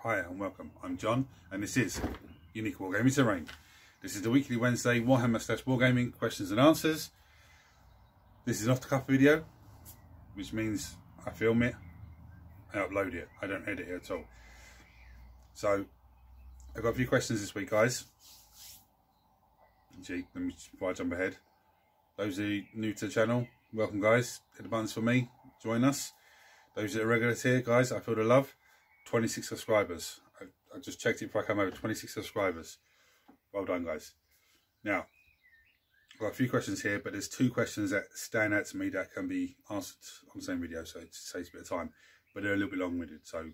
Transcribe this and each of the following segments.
Hi and welcome. I'm John and this is Unique Wargaming Terrain. This is the weekly Wednesday Warhammer / Wargaming questions and answers. This is an off the cuff video, which means I film it and upload it. I don't edit it at all. So I've got a few questions this week, guys. Gee, let me before I jump ahead. Those who are new to the channel, welcome guys. Hit the buttons for me, join us. Those that are regulars here, guys, I feel the love. 26 subscribers. I just checked it before I come over. 26 subscribers. Well done, guys. Now, I've got a few questions here, but there's two questions that stand out to me that can be answered on the same video, so it saves a bit of time. But they're a little bit long-winded, so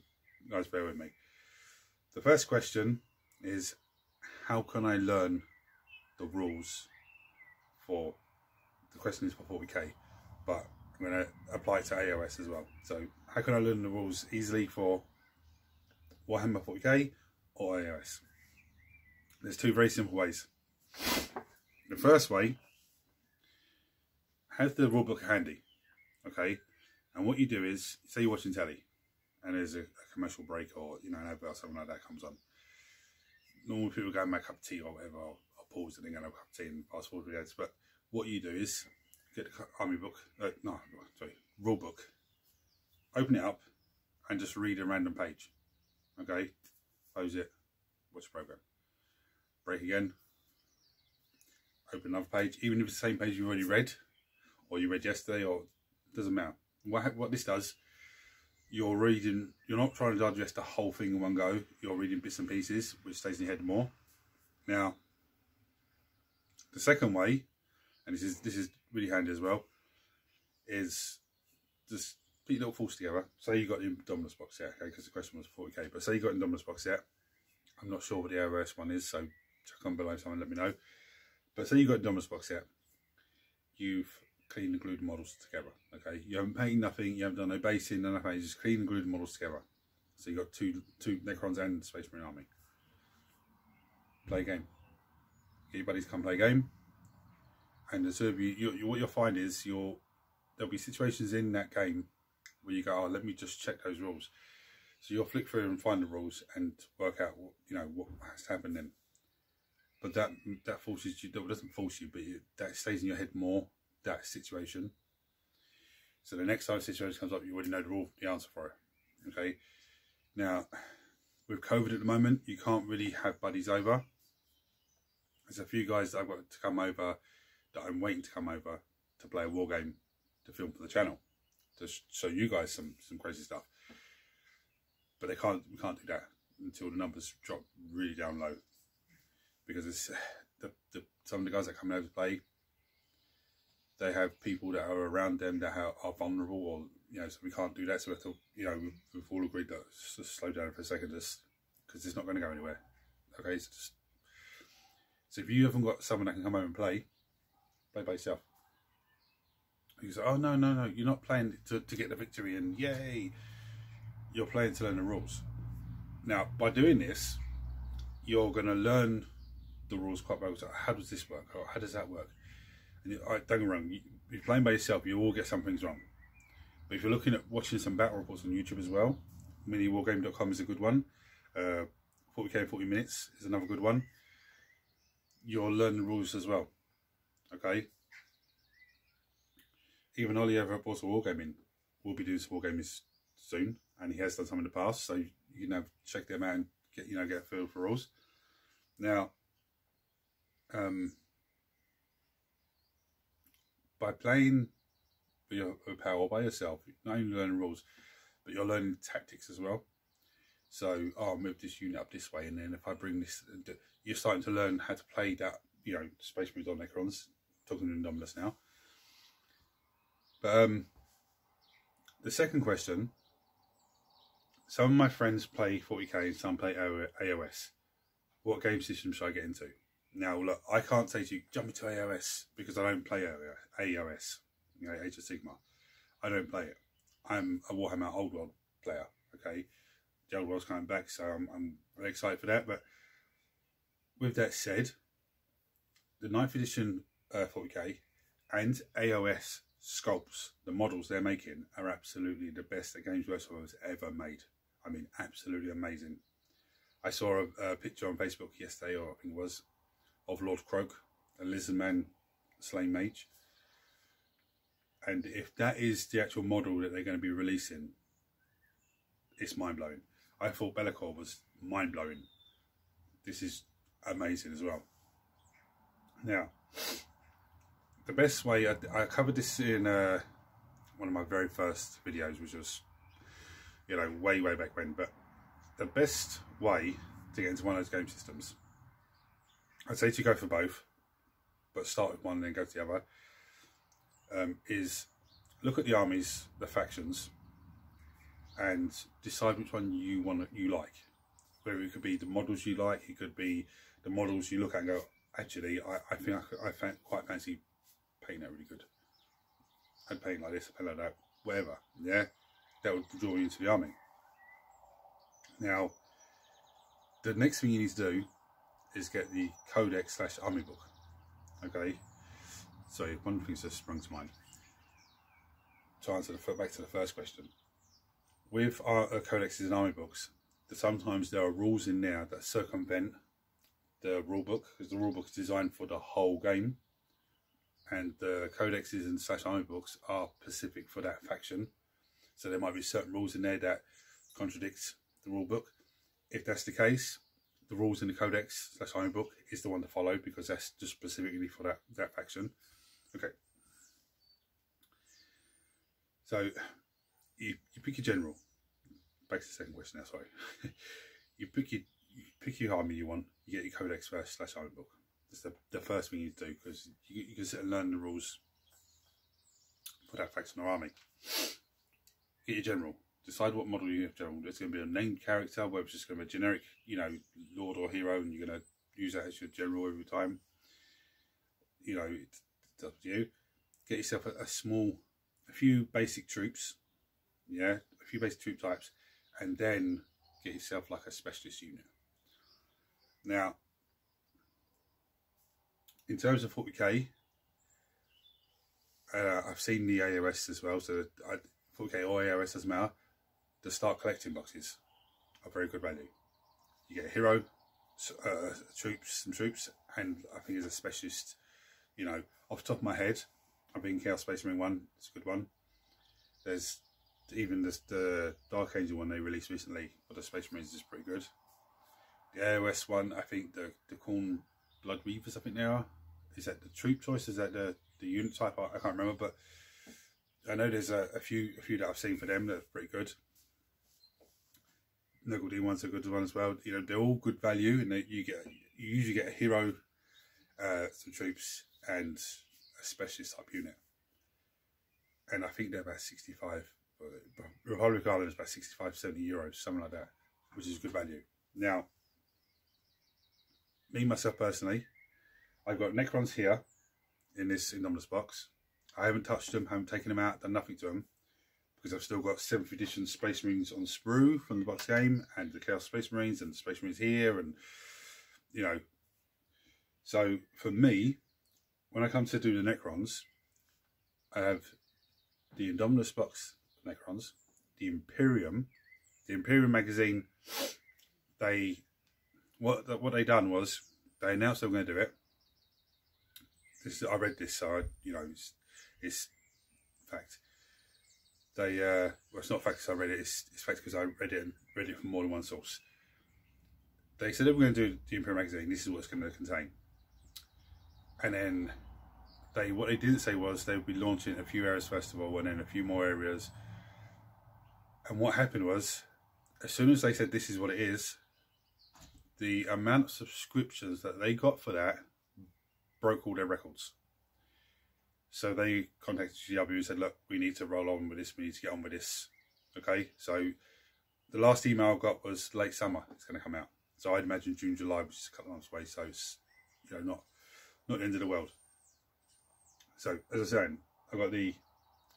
guys, bear with me. The first question is, how can I learn the rules for, the question is for 40k, but I'm going to apply it to AOS as well. So, how can I learn the rules easily for Warhammer 40k or AOS? There's two very simple ways. The first way, have the rulebook handy, okay? And what you do is, say you're watching telly and there's a commercial break or an advert or something like that comes on. Normally people go and make a cup of tea or whatever. I'll pause and then go and have a cup of tea and fast forward videos. But what you do is get the army book, rule book, open it up and just read a random page. Okay, close it, watch the program, break again, open another page, even if it's the same page you've already read or you read yesterday, or it doesn't matter. What this does, you're reading, you're not trying to digest the whole thing in one go, you're reading bits and pieces which stays in your head more. Now the second way, and this is really handy as well, is just put your little force together. Say you got the Indominus box set, okay, because the question was 40k, but say you got the Indominus box set. I'm not sure what the AOS one is, so check on below, someone let me know. But say you got the Indominus box set, you've cleaned and glued the models together, okay? You haven't painted nothing, you haven't done no basing, no nothing, you just clean and glued the models together. So you got two Necrons and Space Marine Army. Play a game. Get your buddies to come play a game. And the two of you, what you'll find is there'll be situations in that game where you go, oh, let me just check those rules. So you'll flick through and find the rules and work out what has to happen then. But that forces you, that doesn't force you, but that stays in your head more, that situation. So the next time a situation comes up, you already know the answer for it. Okay. Now, with COVID at the moment, you can't really have buddies over. There's a few guys that I've got to come over, that I'm waiting to come over to play a war game to film for the channel, to show you guys some crazy stuff. But we can't do that until the numbers drop really down low, because it's some of the guys that come over to play, they have people that are around them that are vulnerable, or so we can't do that. So we have to, we've all agreed that just slow down for a second, just because it's not going to go anywhere. Okay, so if you haven't got someone that can come over and play by yourself. You say, oh no, you're not playing to get the victory and yay. You're playing to learn the rules. Now, by doing this, you're going to learn the rules quite well. So how does this work? Or how does that work? And don't get me wrong, if you're playing by yourself, you will get some things wrong. But if you're looking at watching some battle reports on YouTube as well, miniwargame.com is a good one. 40k in 40 minutes is another good one. You'll learn the rules as well. Okay? Even Ollie over at Wargaming will be doing some Wargaming soon, and he has done some in the past, so you can check them out and get a feel for rules. Now, by playing with power or by yourself, you not only learn rules, but you're learning tactics as well. So, I'll move this unit up this way, and then if I bring this, you're starting to learn how to play that, Space Marines on Necrons, talking to Indominus now. But the second question, some of my friends play 40k and some play AOS. What game system should I get into? Now, look, I can't say to you, jump into AOS, because I don't play AOS, Age of Sigmar. I don't play it. I'm a Warhammer Old World player, okay? The Old World's coming back, so I'm very excited for that. But with that said, the 9th edition 40k and AOS sculpts, the models they're making, are absolutely the best that Games Workshop has ever made. I mean, absolutely amazing. I saw a picture on Facebook yesterday, or I think it was, of Lord Croak, a lizard man slain mage. And if that is the actual model that they're going to be releasing, it's mind-blowing. I thought Be'lakor was mind-blowing. This is amazing as well. Now, the best way, I covered this in one of my very first videos, which was, you know, way back when, but the best way to get into one of those game systems, I'd say to go for both, but start with one and then go to the other, is look at the armies, the factions, and decide which one you like. Whether it could be the models you like, it could be the models you look at and go, actually, I think I quite fancy painting that really good. I'd paint like this, I'd paint like that, whatever. Yeah, that would draw you into the army. Now, the next thing you need to do is get the codex / army book. Okay. Sorry, one thing's just sprung to mind. To answer back to the first question, with our codexes and army books, sometimes there are rules in there that circumvent the rule book, because the rule book is designed for the whole game, and the codexes and / army books are specific for that faction. So there might be certain rules in there that contradict the rule book. If that's the case, the rules in the codex / army book is the one to follow, because that's just specifically for that faction. Okay. So you pick your general. Back to the second question now, sorry. you pick your army you want, you get your codex first / army book. That's the first thing you need to do, because you can sit and learn the rules for that faction or army. Get your general. Decide what model you have general. It's going to be a named character, whether it's just going to be a generic, you know, lord or hero, and you're going to use that as your general every time. You know, it's up to you. Get yourself a few basic troops, yeah, a few basic troop types, and then get yourself like a specialist unit. Now, in terms of 40k, I've seen the AOS as well, so 40k or AOS doesn't matter. The start collecting boxes are very good value. You get a hero, some troops, and I think as a specialist, you know, off the top of my head, I'm thinking Chaos Space Marine 1, it's a good one. There's even the Dark Angel one they released recently for the Space Marines is pretty good. The AOS one, I think the Khorne Blood Weavers, I think they are. Is that the troop choice? Is that the unit type? I can't remember, but I know there's a few that I've seen for them that are pretty good. Nurgle one's a good one as well. You know, they're all good value, and you usually get a hero, some troops, and a specialist type unit. And I think they're about 65. Republic Island is about 65, 70 euros, something like that, which is good value. Now, me myself personally, I've got Necrons here in this Indominus box. I haven't touched them, haven't taken them out, done nothing to them, because I've still got 7th edition Space Marines on sprue from the box game, and the Chaos Space Marines, and the Space Marines here, and you know. So for me, when I come to do the Necrons, I have the Indominus box Necrons, the Imperium magazine. What they done was they announced they were going to do it. I read this, so you know it's fact. Well, it's not fact because I read it. It's fact because I read it from more than one source. They said they were going to do the Imperium magazine. This is what it's going to contain. And then what they didn't say was they would be launching a few areas first of all, and then a few more areas. And what happened was, as soon as they said this is what it is, the amount of subscriptions that they got for that broke all their records. So they contacted GW and said, look, we need to roll on with this, we need to get on with this. Okay, so the last email I got was late summer, it's going to come out. So I'd imagine June, July, which is a couple of months away, so it's, you know, not the end of the world. So, as I was saying, I've got the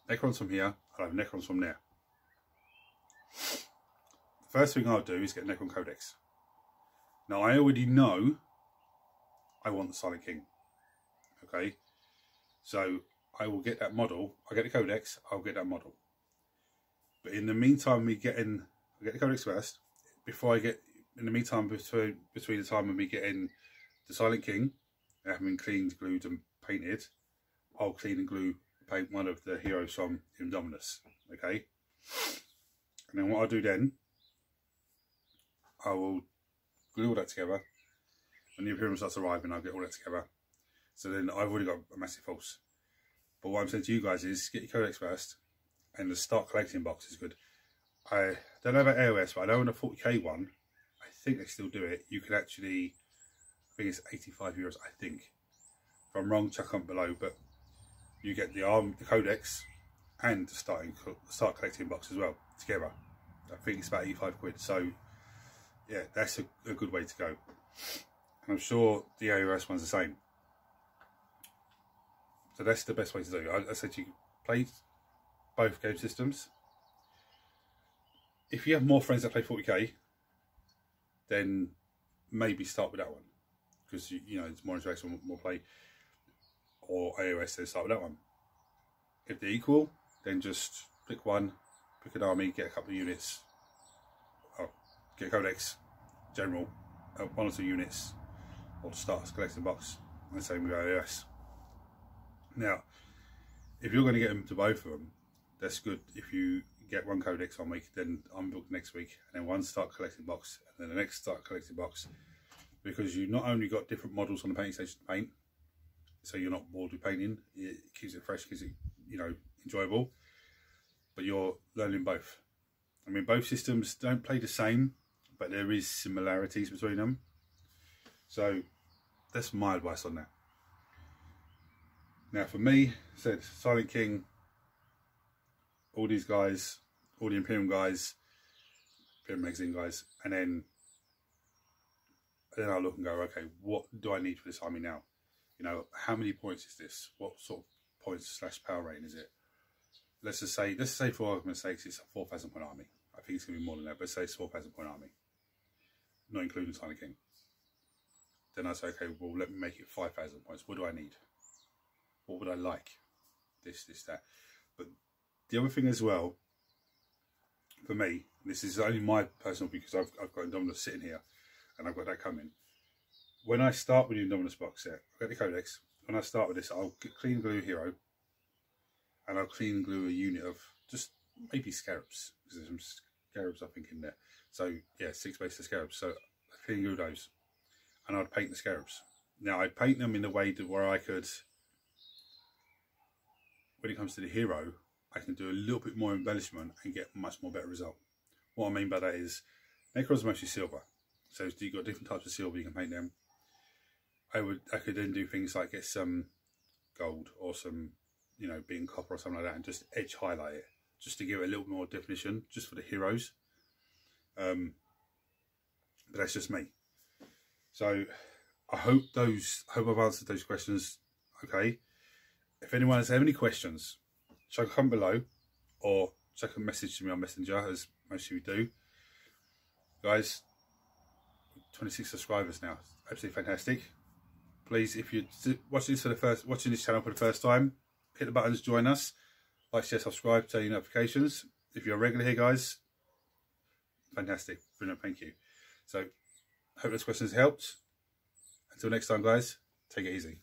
Necrons from here, I have Necrons from there. The first thing I'll do is get Necron Codex. Now, I already know I want the Silent King. Okay, so I will get that model. I'll get the Codex, I'll get that model. But in the meantime, I'll get the Codex first. Before I get in the meantime, between the time of me getting the Silent King, having cleaned, glued and painted, I'll clean and glue paint one of the heroes from Indominus, okay? And then what I'll do then, I will glue all that together. When the Imperium starts arriving, I'll get all that together. So then I've already got a massive force. But what I'm saying to you guys is, get your codex first, and the start collecting box is good. I don't know about AOS, but I know on the 40k one, I think they still do it. You can actually, I think it's €85, I think. If I'm wrong, check on below, but you get the codex and the start collecting box as well together. I think it's about 85 quid. So yeah, that's a good way to go. And I'm sure the AOS one's the same. So that's the best way to do it. I said you play both game systems. If you have more friends that play 40k, then maybe start with that one, because you know it's more interaction, more play. Or AOS, then start with that one. If they're equal, then just pick one, pick an army, get a couple of units, get a codex, general, 1 or 2 units, or the start collecting box, and the same with AOS. Now, if you're going to get them to both of them, that's good. If you get one codex 1 week, then I'm booked next week, and then one start collecting box, and then the next start collecting box, because you not only got different models on the painting station to paint, so you're not bored with painting, it keeps it fresh, keeps it, you know, enjoyable, but you're learning both. I mean, both systems don't play the same, but there is similarities between them. So that's my advice on that. Now for me, I said Silent King, all these guys, all the Imperium guys, Imperium Magazine guys, and then I'll look and go, okay, what do I need for this army now? You know, how many points is this? What sort of points / power rating is it? Let's say for argument's sake, it's a 4,000 point army. I think it's going to be more than that, but say it's a 4,000 point army, not including Silent King. Then I say, okay, well, let me make it 5,000 points. What do I need? What would I like? This, that. But the other thing as well, for me, this is only my personal, because I've got Indominus sitting here, and I've got that coming. When I start with the Indominus box set, I've got the codex. When I start with this, I'll clean glue a hero, and I'll clean glue a unit of just maybe scarabs, because there's some scarabs I think in there. So yeah, 6 bases of scarabs. So I clean glue those, and I'd paint the scarabs. Now I'd paint them in a way where I could, when it comes to the hero, I can do a little bit more embellishment and get a much more better result. What I mean by that is, Necrons are mostly silver, so you've got different types of silver, you can paint them. I could then do things like get some gold or some, you know, being copper or something like that, and just edge highlight it, just to give it a little more definition, just for the heroes. But that's just me. So I hope I've answered those questions. Okay. If anyone has any questions, chuck a comment below, or chuck a message to me on Messenger, as most of you do. Guys, 26 subscribers now. Absolutely fantastic. Please, if you're watching this channel for the first time, hit the buttons, join us, like, share, subscribe, turn your notifications. If you're regular here, guys, fantastic, brilliant, thank you. So, hope those questions helped. Until next time, guys, take it easy.